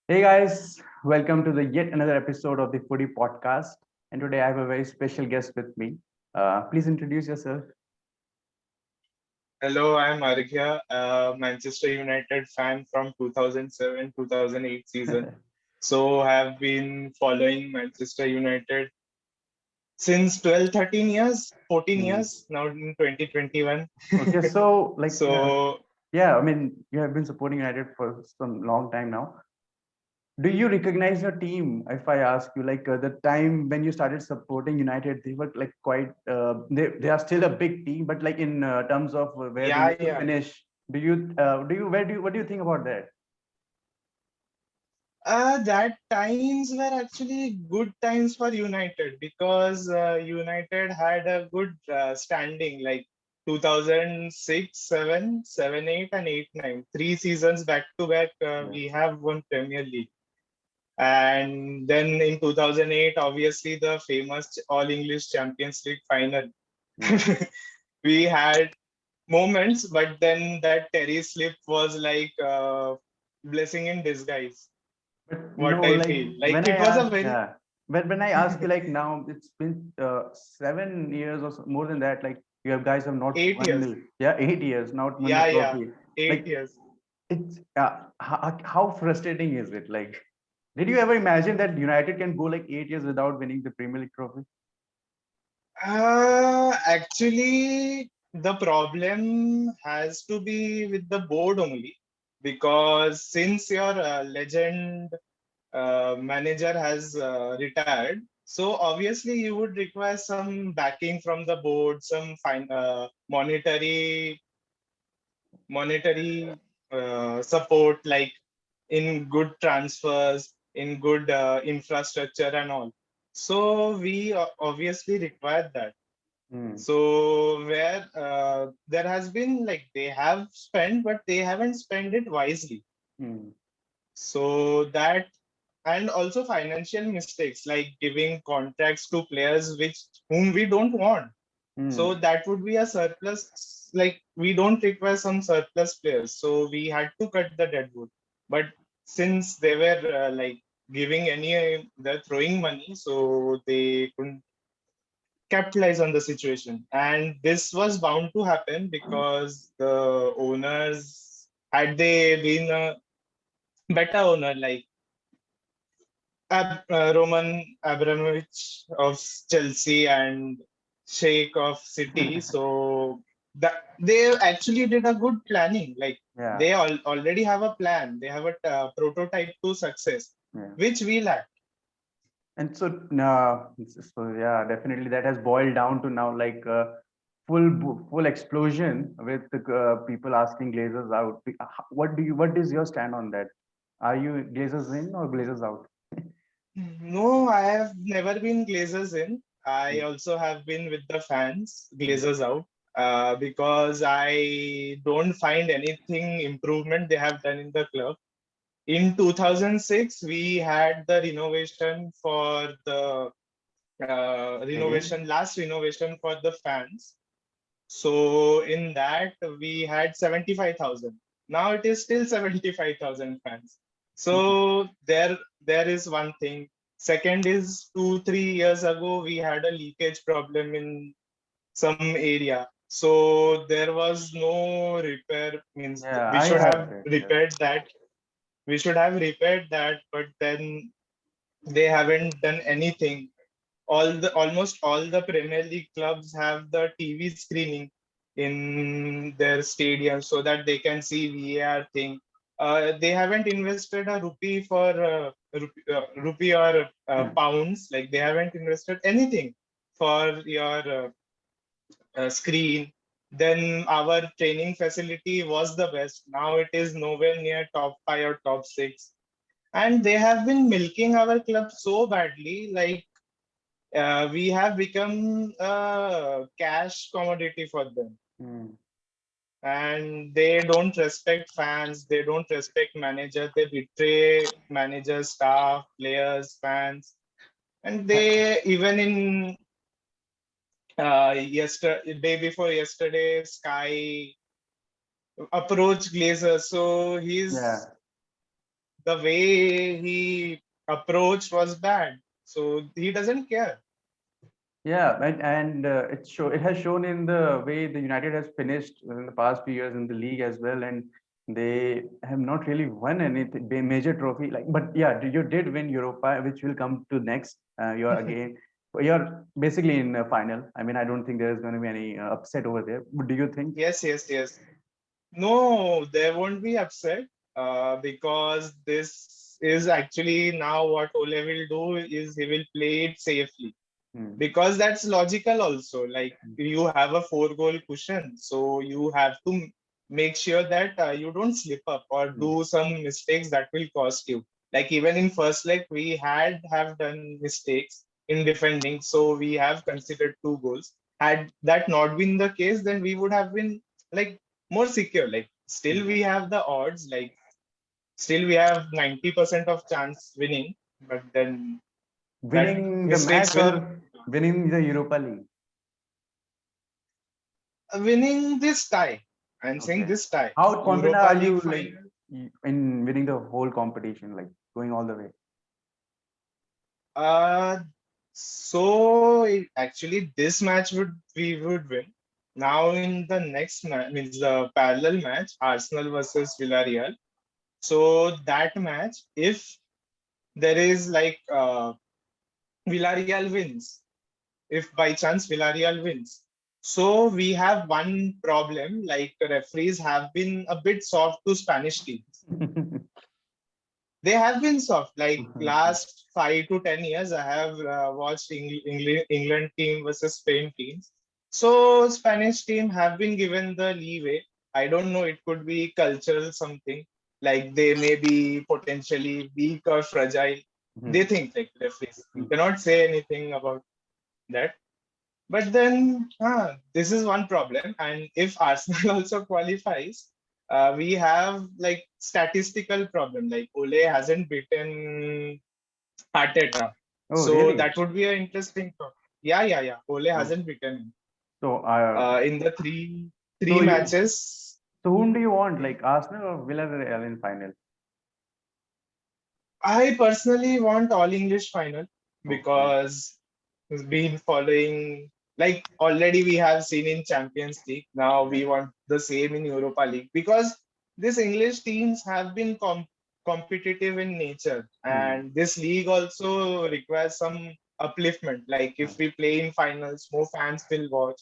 Hey guys, welcome to the yet another episode of the Foodie Podcast. And today I have a very special guest with me. Please introduce yourself. Hello, I'm Arghya, a Manchester United fan from 2007 2008 season. So have been following Manchester United since 12, 13 years, 14 Hmm. years, now in 2021. Okay, so So yeah, I mean, you have been supporting United for some long time now. Do you recognize your team? If I ask you, the time when you started supporting United, they were like quite, they are still a big team, but like in terms of where they yeah, used to yeah. finish, what do you think about that? That times were actually good times for United because United had a good standing like 2006, 7, 7, 8, and 8, 9. 3 seasons back to back, Yeah. we have won Premier League. And then in 2008, obviously, the famous All English Champions League final. Yeah. We had moments, but then that Terry slip was like blessing in disguise. But What no, I like feel like when I it was a ask, very yeah, but when I ask you, like now it's been 7 years or more than that. Like you have guys have not 8 years. won, yeah, 8 years, not won the Yeah, trophy. eight Like years. it's how frustrating is it? Like, did you ever imagine that United can go like 8 years without winning the Premier League trophy? Actually, the problem has to be with the board only because since your legend manager has retired, so obviously you would require some backing from the board, some monetary support, like in good transfers, in good infrastructure and all. So we obviously require that. Hmm. So where there has been like they have spent, but they haven't spent it wisely. Hmm. So that and also financial mistakes like giving contracts to players which whom we don't want. So Hmm. that would be a surplus. Like we don't require some surplus players, so we had to cut the deadwood. But since they were like giving they're throwing money, so they couldn't capitalize on the situation. And this was bound to happen because the owners, had they been a better owner like Roman Abramovich of Chelsea and Sheikh of City. So that they actually did a good planning. Like Yeah. they already have a plan. They have a prototype to success, Yeah. which we lack. And so, so yeah, definitely that has boiled down to now like full explosion with the people asking Glazers out. What is your stand on that? Are you Glazers in or Glazers out? No, I have never been Glazers in. I also have been with the fans, Glazers out, because I don't find anything improvement they have done in the club. In 2006, we had the renovation for the Again? last renovation for the fans. So in that, we had 75,000. Now it is still 75,000 fans. So there is one thing. Second is 2, 3 years ago, we had a leakage problem in some area. So there was no repair, means Yeah, we I should heard have that. Yeah. repaired that. We should have repaired that, but then they haven't done anything. Almost all the Premier League clubs have the TV screening in their stadium so that they can see VAR thing. They haven't invested a rupee or pounds. Like they haven't invested anything for your screen. Then our training facility was the best. Now it is nowhere near top 5 or top 6, and they have been milking our club so badly. Like we have become a cash commodity for them, Hmm. and they don't respect fans, they don't respect manager, they betray manager, staff, players, fans. And they even in yesterday, day before yesterday, Sky approached Glazer, so he's Yeah. the way he approached was bad. So he doesn't care. Yeah, and it has shown in the way the United has finished in the past few years in the league as well, and they have not really won anything major trophy. Like, but yeah, you did win Europa, which will come to next. You're again, you're basically in a final. I mean, I don't think there is going to be any upset over there. But do you think? Yes, yes, yes. No, there won't be upset because this is actually now what Ole will do is he will play it safely, Hmm. because that's logical also. Like you have a 4 goal cushion, so you have to make sure that you don't slip up or Hmm. do some mistakes that will cost you. Like even in first leg, we have done mistakes in defending, so we have considered 2 goals. Had that not been the case, then we would have been like more secure. Like still we have the odds, like still we have 90% of chance winning, but then that Winning the mistakes match will or winning the Europa League? winning this tie. I'm saying Okay. this tie. How confident Europa are League you, like, final. in winning the whole competition, like going all the way? Uh, actually this match would we would win. Now in the next match, means the parallel match, Arsenal versus Villarreal. So that match, if there is like Villarreal wins, if by chance Villarreal wins. So we have one problem, like referees have been a bit soft to Spanish teams. They have been soft. Like last 5 to 10 years, I have watched England team versus Spain teams. So Spanish team have been given the leeway. I don't know. It could be cultural something. Like they may be potentially weak or fragile. They think like referees. We cannot say anything about that. But then this is one problem. And if Arsenal also qualifies, we have like statistical problem. Like Ole hasn't beaten Arteta. Oh, So really? that would be an interesting problem. Yeah, yeah, yeah. Ole Oh, hasn't beaten him. so, In the three so you, matches. so whom do you want, like Arsenal or Villarreal in final? I personally want all English final Okay. because it's been following, like already we have seen in Champions League. Now Yeah. we want the same in Europa League because these English teams have been competitive in nature, Hmm. and this league also requires some upliftment. Like Yeah. if we play in finals, more fans will watch.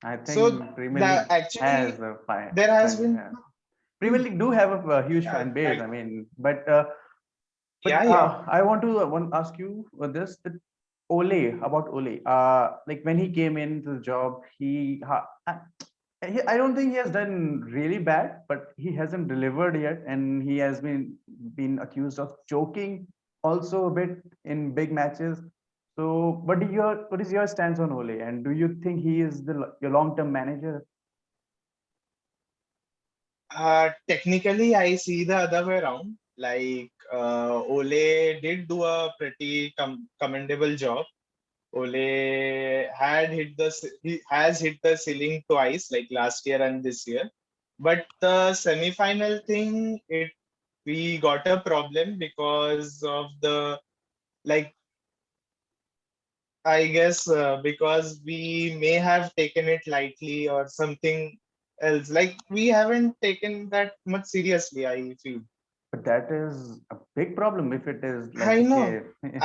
I So think Premier that League has actually a fine, there has fine, been yeah. Premier League do have a huge yeah, fan base. like I mean, but yeah, yeah. I want to want ask you this that Ole about Ole. Like when he came into the job, I don't think he has done really bad, but he hasn't delivered yet, and he has been accused of choking also a bit in big matches. So, what is your stance on Ole, and do you think he is your long term manager? Technically, I see the other way around. Like Ole did do a pretty commendable job. Ole he has hit the ceiling twice, like last year and this year. But the semi-final thing, it we got a problem because of the like I guess because we may have taken it lightly or something else. Like we haven't taken that much seriously, I feel. But that is a big problem if it is like I the know, case.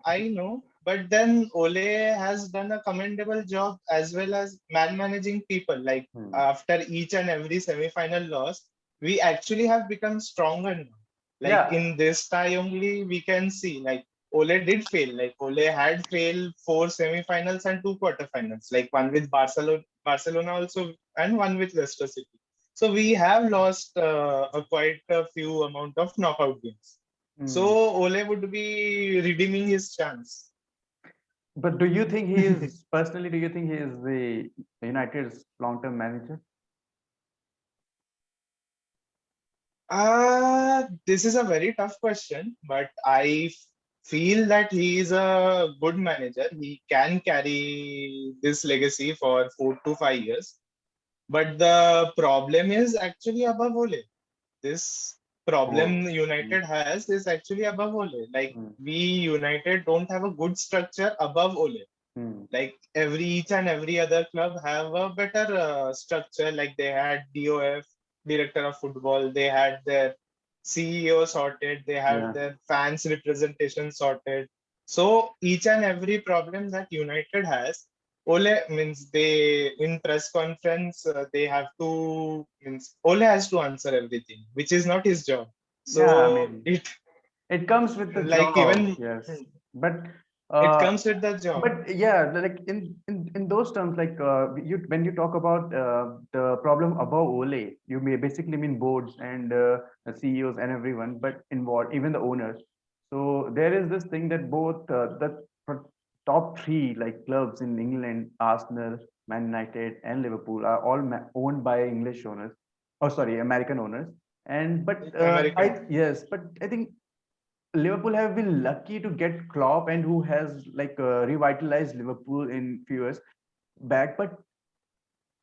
I know. But then Ole has done a commendable job as well as managing people. Like Hmm. after each and every semi-final loss, we actually have become stronger now. Like Yeah, in this tie only, we can see like Ole did fail. Like Ole had failed 4 semi-finals and 2 quarterfinals. Like one with Barcelona also, and one with Leicester City. So we have lost a quite a few amount of knockout games. So hmm. Ole would be redeeming his chance. But do you think he is personally? Do you think he is the United's long-term manager? This is a very tough question, but feel that he is a good manager. He can carry this legacy for 4 to 5 years. But the problem is actually above Ole. This problem Oh. United has is actually above Ole. Like Hmm. we United don't have a good structure above Ole. Hmm. Like each and every other club have a better structure. Like they had DOF, director of football. They had their CEO sorted. They have Yeah. their fans representation sorted. So each and every problem that United has, Ole means they in press conference they have to means Ole has to answer everything, which is not his job. Yeah. I So mean, it comes with the like job. even Yes. But it uh, comes with the job. yeah, like in those terms, like you when you talk about the problem above Ole, you may basically mean boards and the CEOs and everyone, but involved even the owners. So there is this thing that both top three like clubs in England, Arsenal, Man United, and Liverpool are all owned by English owners. Oh, sorry, American owners. And but American. yes, but I think Liverpool have been lucky to get Klopp and who has like revitalized Liverpool in few years back. But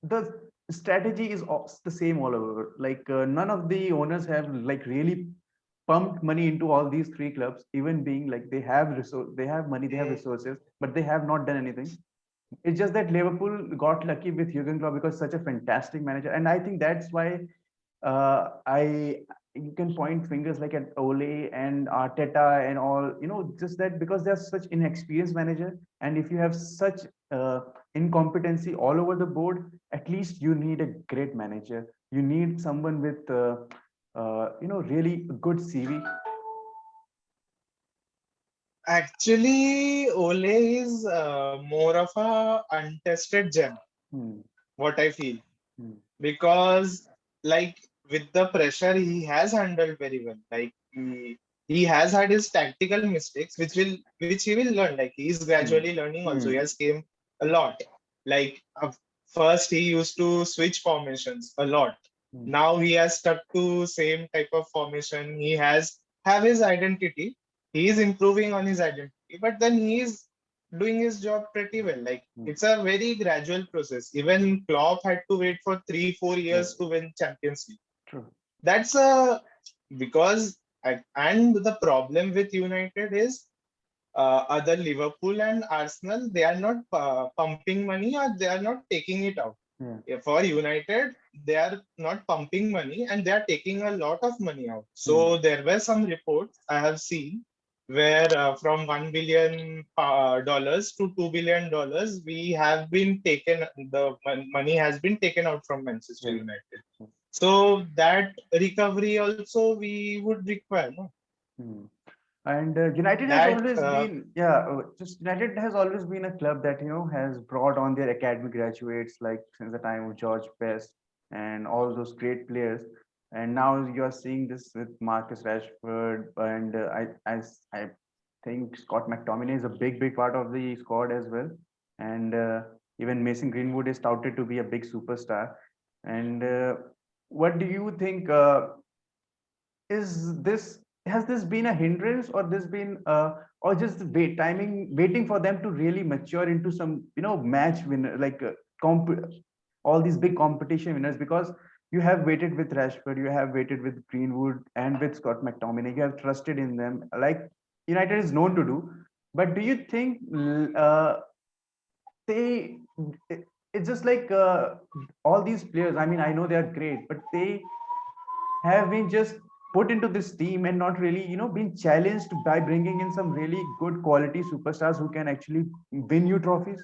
the strategy is the same all over. Like none of the owners have like really pumped money into all these three clubs, even being like they have money, they have Mm, resources, but they have not done anything. It's just that Liverpool got lucky with Jurgen Klopp because such a fantastic manager, and I think that's why I you can point fingers like at Ole and Arteta and all, just that because they're such inexperienced manager, and if you have such incompetency all over the board, at least you need a great manager. You need someone with really good CV. actually, Ole is more of a untested gem, Hmm, what I feel, hmm, because like with the pressure, he has handled very well. Like he has had his tactical mistakes, which he will learn. Like he is hmm, gradually learning. Also, he hmm, has came a lot. Like first, he used to switch formations a lot. hmm, Now he has stuck to same type of formation. He has have his identity. He is improving on his identity, but then he is doing his job pretty well. Like hmm. it's a very gradual process. Even Klopp had to wait for 3-4 years Yes, to win Champions League. true. That's a because and the problem with United is other Liverpool and Arsenal, they are not pumping money or they are not taking it out. Yeah. For United, they are not pumping money and they are taking a lot of money out. Hmm, So there were some reports I have seen where from $1 billion dollars to $2 billion, we have been taken, the money has been taken out from Manchester yes. United. So that recovery also we would require. No? Hmm. And United has That always been, yeah, just United has always been a club that, has brought on their academy graduates like since the time of George Best and all those great players. And now you're seeing this with Marcus Rashford and I think Scott McTominay is a big, big part of the squad as well. And even Mason Greenwood is touted to be a big superstar. And what do you think? Is this has this been a hindrance or this been or just waiting for them to really mature into some match winner like all these big competition winners because you have waited with Rashford, you have waited with Greenwood and with Scott McTominay, you have trusted in them like United is known to do. But do you think they it's just like all these players, I mean I know they are great, but they have been just put into this team and not really, been challenged by bringing in some really good quality superstars who can actually win you trophies.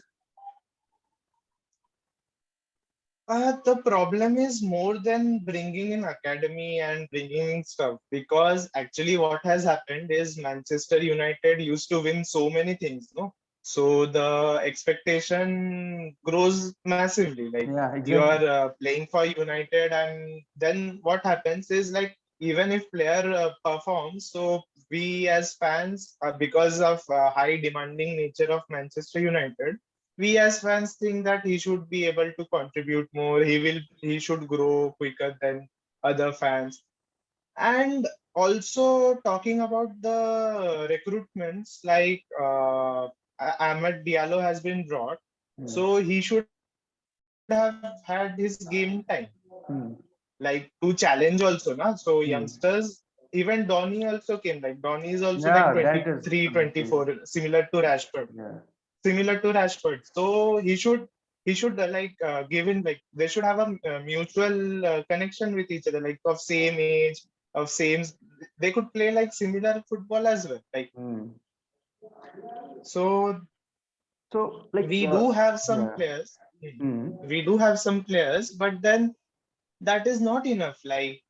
the problem is more than bringing in academy and bringing in stuff because actually what has happened is Manchester United used to win so many things, no? So the expectation grows massively. Like Yeah, you exactly. are playing for United, and then what happens is like even if player performs, so we as fans, because of high demanding nature of Manchester United, we as fans think that he should be able to contribute more. He should grow quicker than other fans. And also talking about the recruitments, like Ahmed Diallo has been brought, Hmm. so he should have had his game time, Hmm. like to challenge also, na. So Hmm. youngsters even Donny also came. Like Donny is also like Yeah, that is 23, a big deal. 24, similar to Rashford. Yeah. Similar to Rashford. So he should give in, like they should have a mutual connection with each other, like of same age, of same. They could play like similar football as well. Like Hmm. so, So like we do have some yeah. players. Hmm. We do have some players, but then that is not enough. Like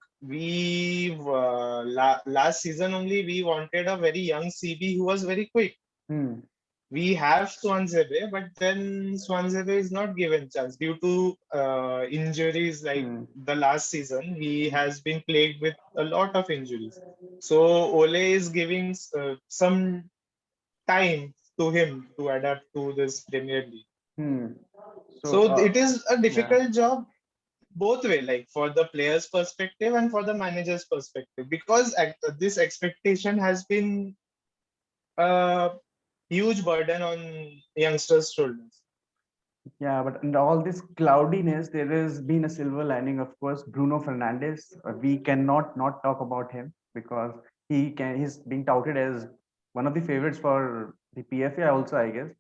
last season only we wanted a very young CB who was very quick. Hmm. We have Swansea, but then Swansea is not given chance due to injuries. Like Hmm. the last season, he has been plagued with a lot of injuries. So Ole is giving some time to him to adapt to this Premier League. Hmm. So So it is a yeah. difficult job both way, like for the player's perspective and for the manager's perspective, because this expectation has been a huge burden on youngsters' shoulders. Yeah, but in all this cloudiness, there has been a silver lining, of course. Bruno Fernandes, we cannot not talk about him because he's being touted as one of the favorites for the PFA also, I guess.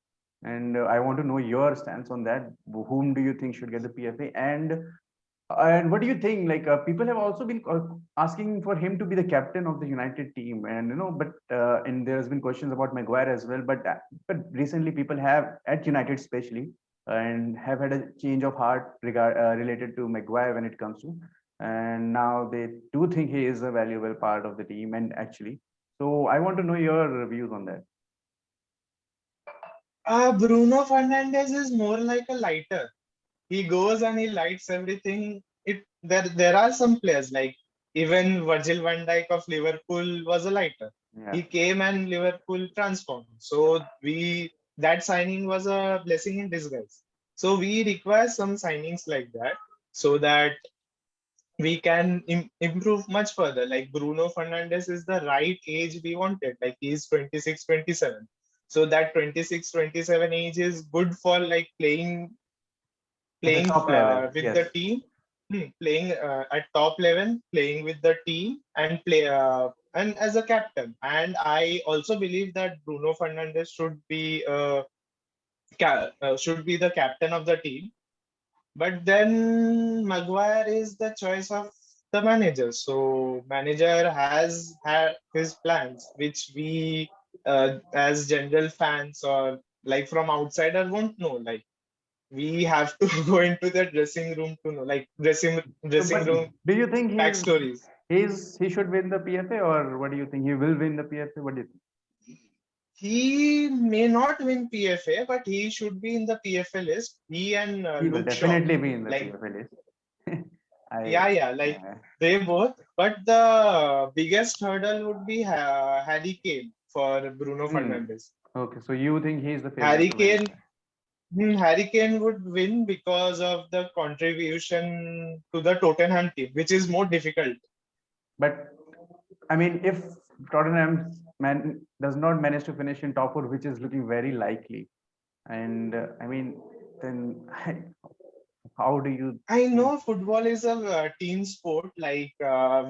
And I want to know your stance on that. Whom do you think should get the PFA? And what do you think? Like people have also been asking for him to be the captain of the United team, and but and there's been questions about Maguire as well. But recently people have at United especially and have had a change of heart related to Maguire when it comes to, and now they do think he is a valuable part of the team. And actually, so I want to know your views on that. Bruno Fernandes is more like a lighter. He goes and he lights everything. There are some players like even Virgil van Dijk of Liverpool was a lighter. Yeah. He came and Liverpool transformed. So that signing was a blessing in disguise. So we require some signings like that so that we can improve much further. Like Bruno Fernandes is the right age we wanted. Like he's 26, 27. So that 26, 27 age is good for like At the playing top level, with yes. the team, playing at top level, playing with the team, and play and as a captain. And I also believe that Bruno Fernandes should be the captain of the team. But then Maguire is the choice of the manager. So manager has had his plans, which we as general fans or like from outsider won't know. Like we have to go into the dressing room to know, like So, dressing but room do you think backstories. he should win the PFA, or what do you think he will win the PFA? What do you think? He may not win PFA, but he should be in the PFA list. He and He will Luke Shaw, definitely be in the like PFA list. I yeah, like yeah. they both. But the biggest hurdle would be Harry Kane for Bruno Hmm. Fernandes. Okay, so you think he is the favorite Harry to win it? Kane, Harry Kane would win because of the contribution to the Tottenham team, which is more difficult. But I mean, if Tottenham does not manage to finish in top four, which is looking very likely, and I mean, then how do you I think? know football is a team sport. Like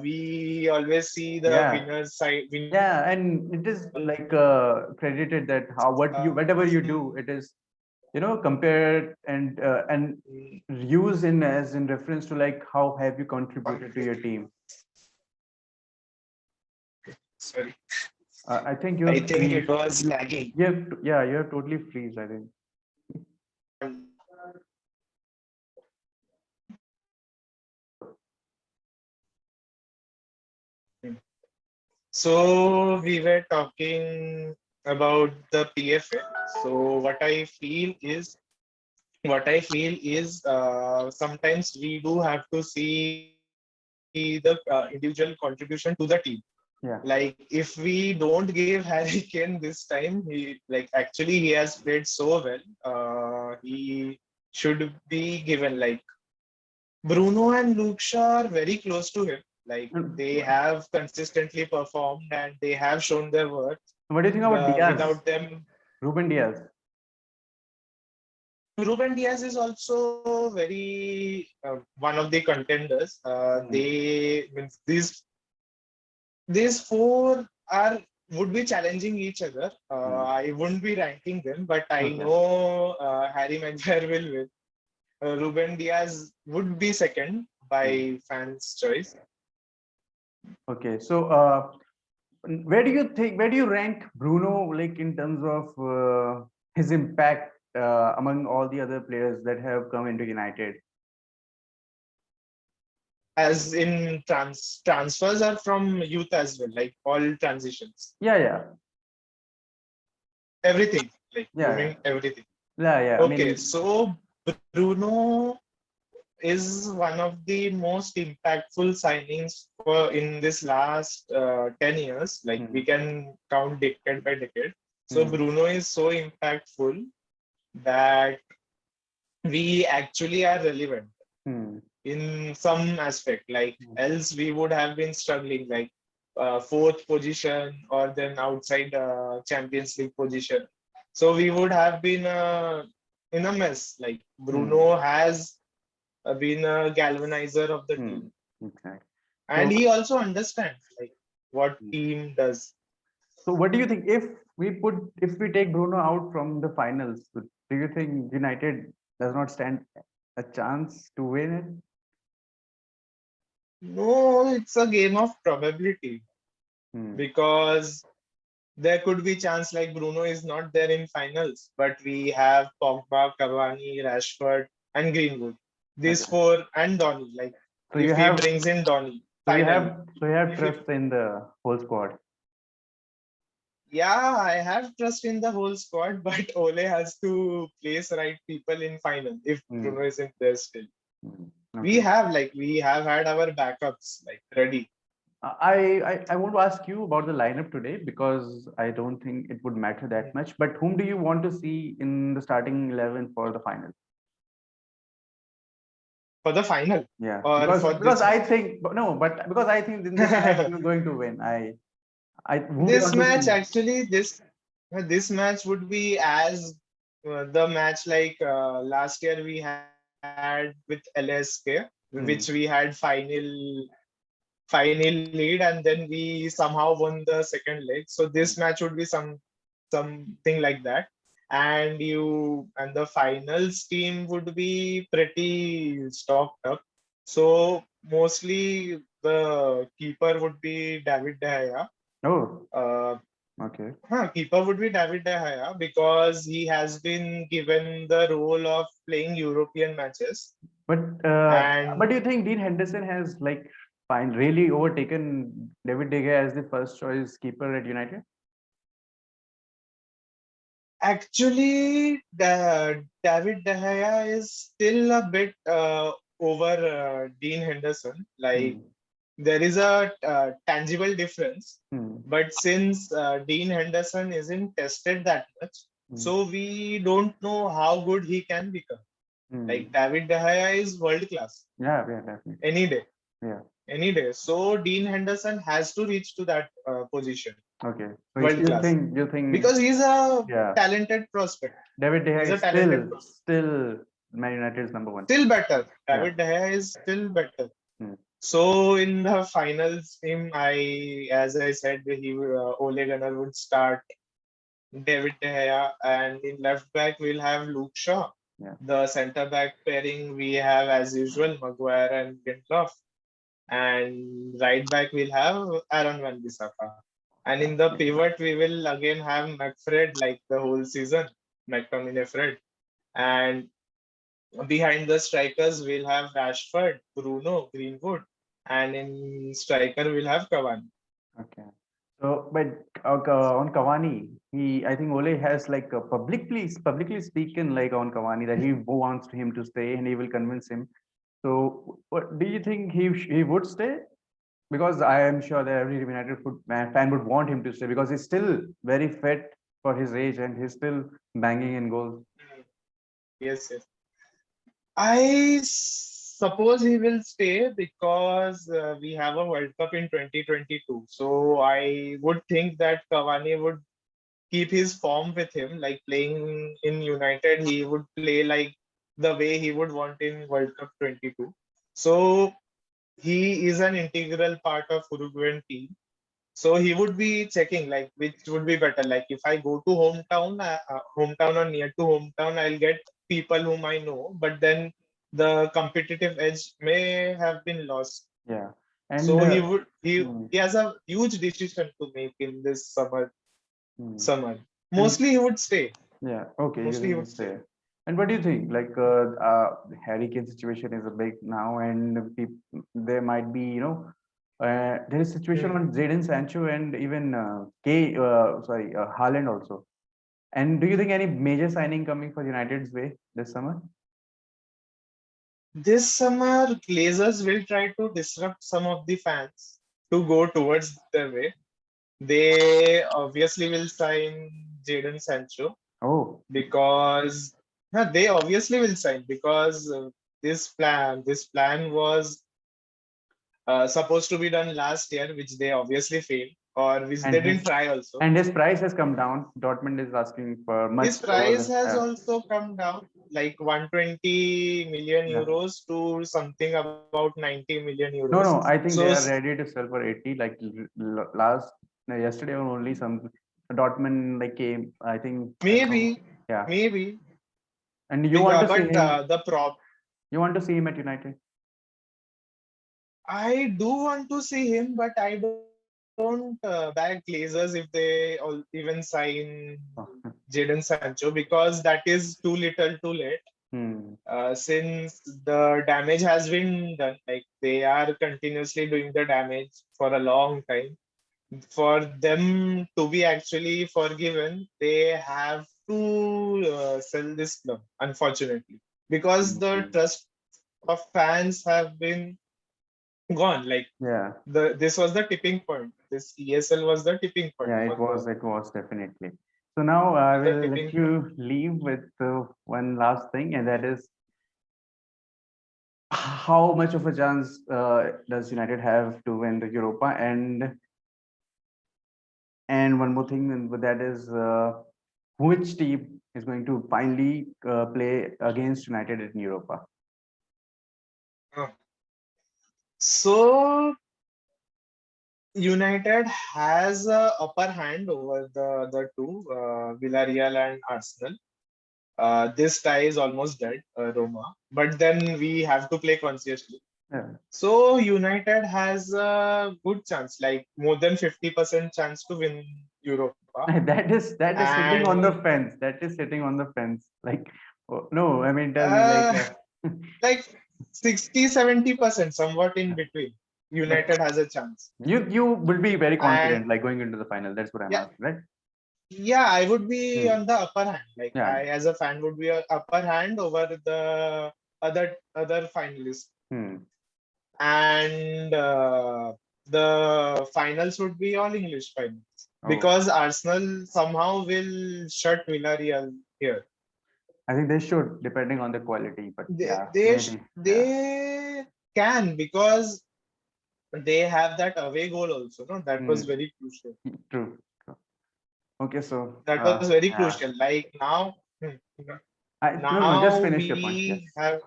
we always see the Yeah, winners side. yeah, and it is like credited that how what you whatever you do, it is compared and use in as in reference to like how have you contributed to your team. Sorry, I think I you're think free. it was lagging. Yeah, you're totally freeze, I think. So we were talking about the PFA. So what I feel is sometimes we do have to see the individual contribution to the team. Yeah. Like if we don't give Harry Kane this time, he like actually he has played so well. He should be given, like Bruno and Luke Shaw are very close to him. Like And they have consistently performed and they have shown their worth. what do you think about Diaz? Without them, Ruben Diaz. Ruben Diaz is also very one of the contenders. Hmm. They means these these four are would be challenging each other. I Hmm. wouldn't be ranking them, but I Okay. know Harry Maguire will win. Ruben Diaz would be second Hmm. by fans' choice. Okay. So, where do you think, where do you rank Bruno, like in terms of his impact among all the other players that have come into United? As in transfers are from youth as well, like all transitions, Yeah, yeah, everything, like you yeah, yeah, mean everything. yeah, yeah. I Okay, mean, so Bruno is one of the most impactful signings for in this last 10 years. Like we hmm, can count decade by decade. So hmm, Bruno is so impactful that we actually are relevant hmm, in some aspect. Like hmm, else we would have been struggling, like fourth position or then outside Champions League position. So we would have been in a mess. Like hmm, Bruno has been a galvanizer of the team, hmm. Exactly. and he So, also understands like what hmm. team does. So what do you think if we take Bruno out from the finals, do you think United does not stand a chance to win it? No, it's a game of probability Hmm. because there could be chance like Bruno is not there in finals, but we have Pogba, Cavani, Rashford, and Greenwood. These Okay. four and Donny. Like So you if he have brings in Donny finally, so you have if he, trust in the whole squad. yeah, I have trust in the whole squad, but Ole has to place right people in final if Hmm. Bruno isn't there still. Hmm. We Okay. have like we have had our backups like ready. I want to ask you about the lineup today because I don't think it would matter that much. But whom do you want to see in the starting 11 for the final? For the final Yeah, or for because this I match. think no, but because I think in this match you're going to win. I who do you This want to match see? actually this match would be as the match like last year we had with LSK, which we Hmm. had final lead and then we somehow won the second leg. So this Hmm. match would be something like that. And the finals team would be pretty stocked up. So mostly the keeper would be David De Gea. Oh, Uh, okay. Keeper would be David De Gea because he has been given the role of playing European matches. But And do you think Dean Henderson has like fine really overtaken David De Gea as the first choice keeper at United? actually, David De Gea is still a bit over Dean Henderson. Like Hmm. there is a tangible difference, Hmm. but since Dean Henderson isn't tested that much, Hmm. so we don't know how good he can become. Like Hmm. David De Gea is world class Yeah, yeah, definitely. any day, Yeah. any day. So Dean Henderson has to reach to that position, Okay. So world class, you think because he's a yeah, talented prospect. David De Gea He's a is talented prospect. still Man United's number one. Still better. Yeah. David De Gea is still better. Hmm. So in the finals team, as I said, Ole Gunnar would start David De Gea, and in left back we'll have Luke Shaw. Yeah. The centre back pairing we have as usual Maguire and Lindelof, and right back we'll have Aaron Van Bissaka. And in the pivot we will again have McFred like the whole season, McTominay Fred, and behind the strikers, we'll have Rashford, Bruno, Greenwood, and in striker, we'll have Cavani. Okay. So, but on Cavani, I think Ole has like publicly speaking, like on Cavani, that he wants him to stay and he will convince him. So, what do you think he would stay? Because I am sure that every United fan would want him to stay because he's still very fit for his age and he's still banging in goals. Yes, yes. I suppose he will stay because we have a World Cup in 2022. So I would think that Cavani would keep his form with him, like playing in United, he would play like the way he would want in World Cup 22. So he is an integral part of Uruguayan team. So he would be checking like which would be better. Like if I go to hometown or near to hometown, I'll get people whom I know. But then the competitive edge may have been lost. Yeah. And So hmm, he has a huge decision to make in this hmm. summer. And Mostly he would stay. yeah, okay, you Mostly he think would it's stay. fair. And what do you think? Like, Harry Kane situation is a big now, and there might be, there is situation Hmm. on Jadon Sancho and even Haaland also. And do you think any major signing coming for United's way this summer? This summer, Glazers will try to disrupt some of the fans to go towards their way. They obviously will sign Jadon Sancho Oh, because they obviously will sign because this plan was supposed to be done last year, which they obviously failed, or which and they his didn't try also. and his price has come down. Dortmund is asking for His much lower price than, has also come down, like 120 million yeah. euros to something about 90 million No, euros. no, I think they So are ready to sell for 80. Like last yesterday only some Dortmund like came. I don't know. maybe, Yeah, maybe, and you want to see but him. the prop. You want to see him at United. I do want to see him, but I don't back Glazers if they even sign Oh, Jadon Sancho because that is too little, too late. hmm. Since the damage has been done, like they are continuously doing the damage for a long time. For them to be actually forgiven, they have to sell this club, unfortunately, because the Hmm. trust of fans have been gone. Like Yeah, this was the tipping point. This ESL was the tipping point yeah, for it was. It was definitely. So now I the will let tipping point. you leave with one last thing, and that is how much of a chance does United have to win the Europa? And one more thing, and that is which team is going to finally play against United in Europa? Uh, So United has a upper hand over the other two, Villarreal and Arsenal. This tie is almost dead, Roma. But then we have to play consciously. Yeah. So United has a good chance, like more than 50% chance to win Europa. That is sitting on the And fence. That is sitting on the fence. Like, oh, no, I mean, tell me, like, uh, like 60-70%, somewhat in between, but United has a chance. you will be very And confident, like going into the final. That's what I'm yeah, asking, right? yeah, I would be Hmm. on the upper hand. Like Yeah. I, as a fan, would be a upper hand over the other finalists. Hmm. And the finals would be all English finals Oh, because Arsenal somehow will shut Villarreal here. I think they should, depending on the quality. But They yeah, they sh- maybe. Yeah. they can because they have that away goal also. No, that was Hmm. very crucial. True. True. Okay, so That was very yeah. crucial. Like now, No, just now finish your point. we Yes. have.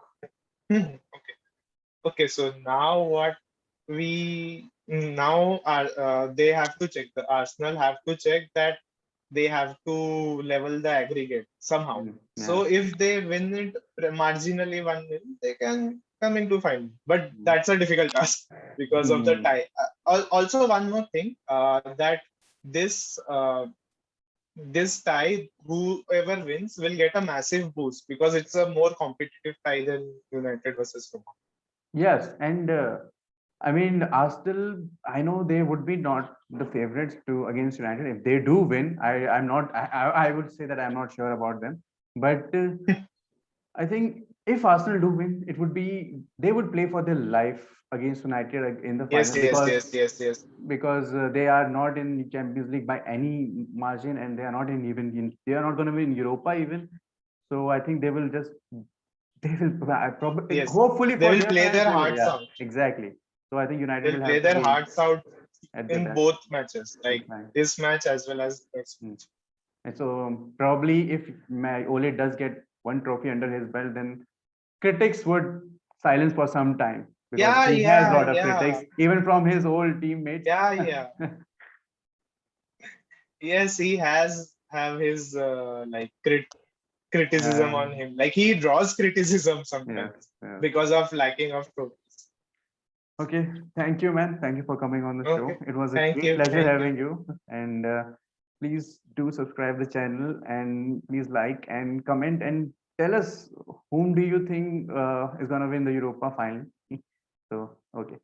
Okay. Okay, so now what we now are they have to check, the Arsenal have to check that they have to level the aggregate somehow. Hmm. Yeah. So if they win it marginally 1-0, they can come into final. But that's a difficult task because of the Hmm. tie. Also, one more thing that this this tie, whoever wins will get a massive boost because it's a more competitive tie than United versus Roma. Yes, and I mean, Arsenal. I know they would be not the favorites to against United. If they do win, I'm not. I would say that I'm not sure about them. But I think if Arsenal do win, it would be they would play for their life against United in the Yes, final yes, yes, yes, yes. because they are not in Champions League by any margin, and they are not they are not going to be in Europa even. So I think they will just they will probably Yes. hopefully They for will their play fans their they will, hearts yeah, out. exactly. So I think United They'll will play have to their be hearts out at the in best. both matches, like Exactly. this match as well as next. Hmm. And so probably if Ole does get one trophy under his belt, then critics would silence for some time because Yeah, he has a yeah, lot of yeah, critics, even from his old teammates. yeah, yeah. Yes, he has have his like criticism on him. Like he draws criticism Yes, sometimes yes. because of lacking of trophies. Okay, thank you, man. Thank you for coming on the show. Okay, It was a thank great you, pleasure thank you. having you. And please do subscribe the channel and please like and comment and tell us whom do you think is gonna win the Europa final. So, okay.